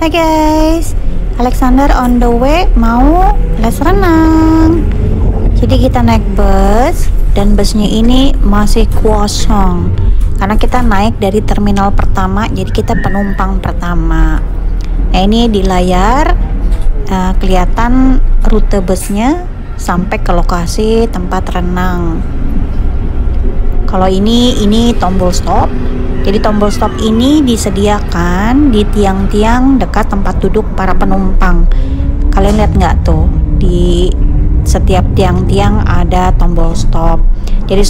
Hai guys, Alexander on the way mau les renang. Jadi kita naik bus dan busnya ini masih kosong karena kita naik dari terminal pertama, jadi kita penumpang pertama. Nah ini di layar kelihatan rute busnya sampai ke lokasi tempat renang. Kalau ini tombol stop. Jadi tombol stop ini disediakan di tiang-tiang dekat tempat duduk para penumpang. Kalian lihat nggak tuh, di setiap tiang-tiang ada tombol stop. Jadi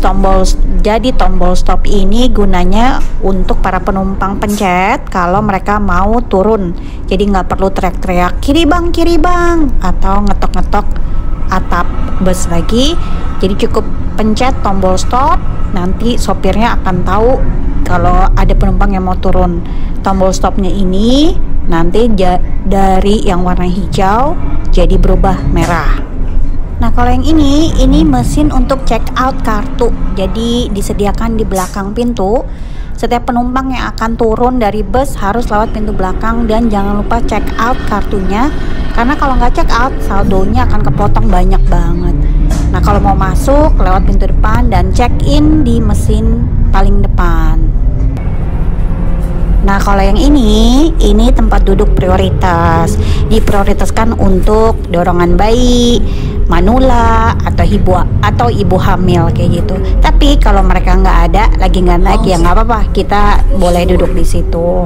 tombol stop ini gunanya untuk para penumpang pencet kalau mereka mau turun. Jadi nggak perlu teriak-teriak kiri bang atau ngetok-ngetok atap bus lagi. Jadi cukup pencet tombol stop, nanti sopirnya akan tahu kalau ada penumpang yang mau turun. Tombol stopnya ini nanti dari yang warna hijau jadi berubah merah. Nah kalau yang ini mesin untuk check out kartu. Jadi disediakan di belakang pintu. Setiap penumpang yang akan turun dari bus harus lewat pintu belakang dan jangan lupa check out kartunya. Karena kalau nggak check out saldonya akan kepotong banyak banget. Nah kalau mau masuk lewat pintu depan dan check in di mesin paling depan. Nah kalau yang ini tempat duduk prioritas, diprioritaskan untuk dorongan bayi, manula atau ibu hamil kayak gitu. Tapi kalau mereka nggak ada, lagi nggak naik ya nggak apa-apa, kita boleh duduk di situ.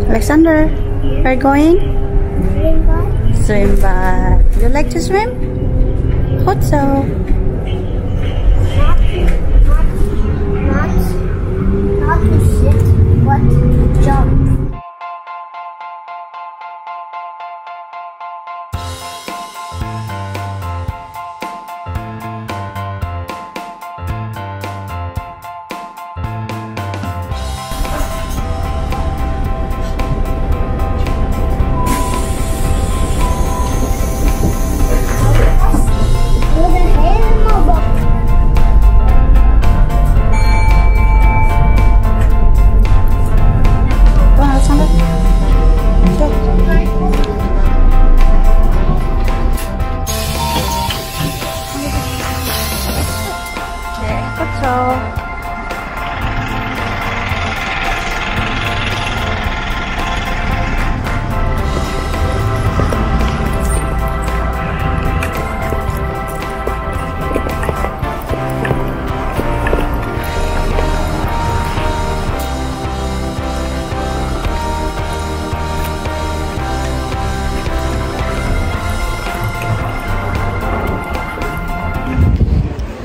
Alexander, are you going? Swim bar. You like to swim? Hope so. Not to sit, but to jump.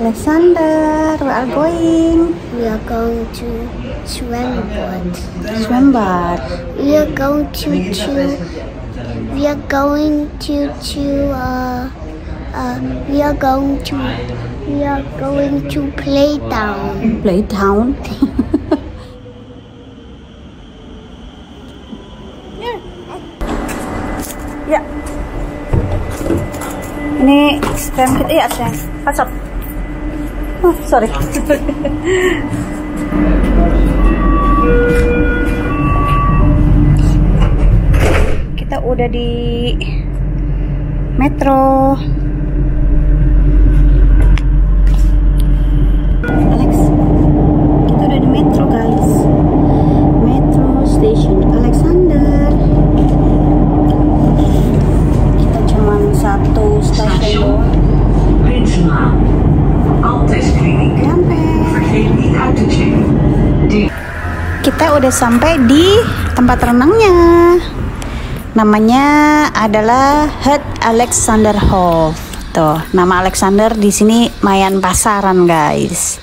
Alexander, we are going. We are going to swimboard. Swimboard. We are going to Playtown. Playtown. Ya. Ini rem kita ya, sayang. Pasok. Oh, sorry. Kita udah di metro. Alex, kita udah di metro guys. Metro station Alexander. Kita cuman satu stasiun doang. Kita udah sampai di tempat renangnya. Namanya adalah Hut Alexander Hof. Tuh, nama Alexander di sini Mayan Pasaran, guys.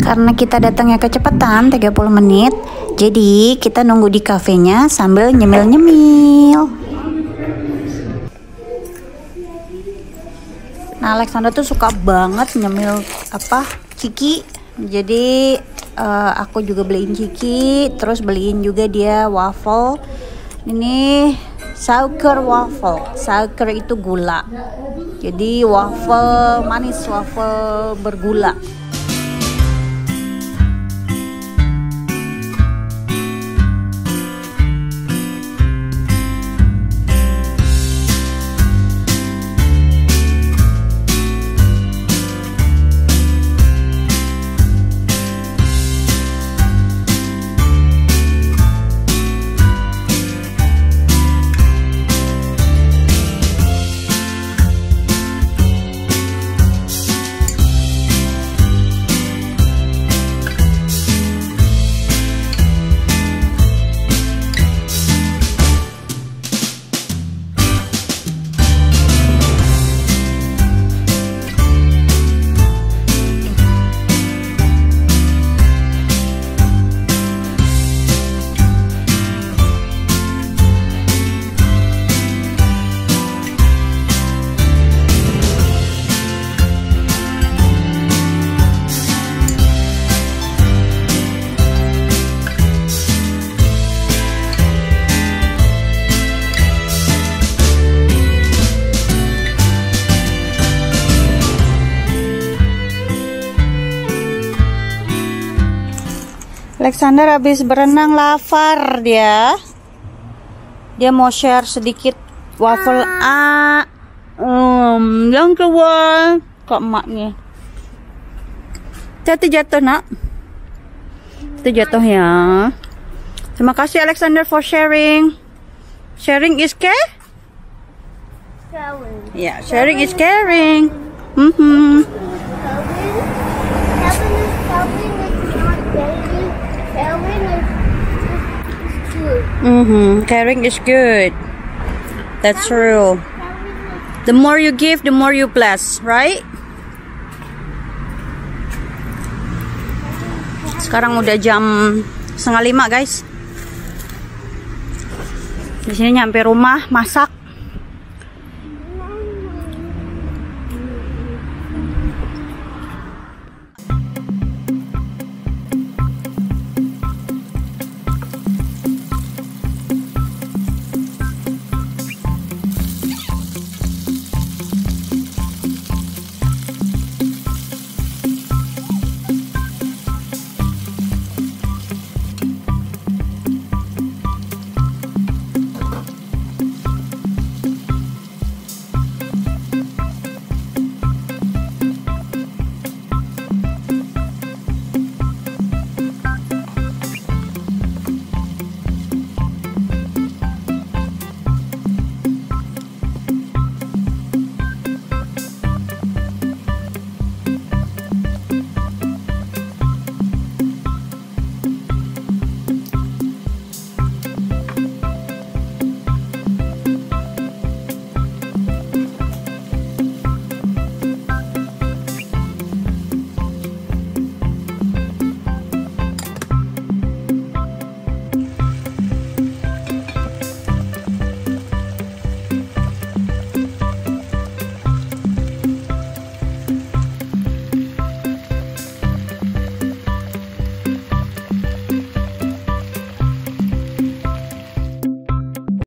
Karena kita datangnya kecepatan 30 menit, jadi kita nunggu di kafenya sambil nyemil-nyemil. Nah, Alexander tuh suka banget nyemil ciki. Jadi aku juga beliin ciki, terus beliin juga dia waffle. Ini Sugar waffle. Sugar itu gula. Jadi waffle manis, waffle bergula. Alexander habis berenang, lapar dia. Dia mau share sedikit waffle yang kedua ke emaknya. Jatuh nak. Itu jatuh ya. Terima kasih Alexander for sharing. Sharing is care? Sharing. Yeah, sharing is caring. Caring is good. That's true. The more you give, the more you bless, right? Sekarang udah jam 4:30 guys. Di sini nyampe rumah, masak.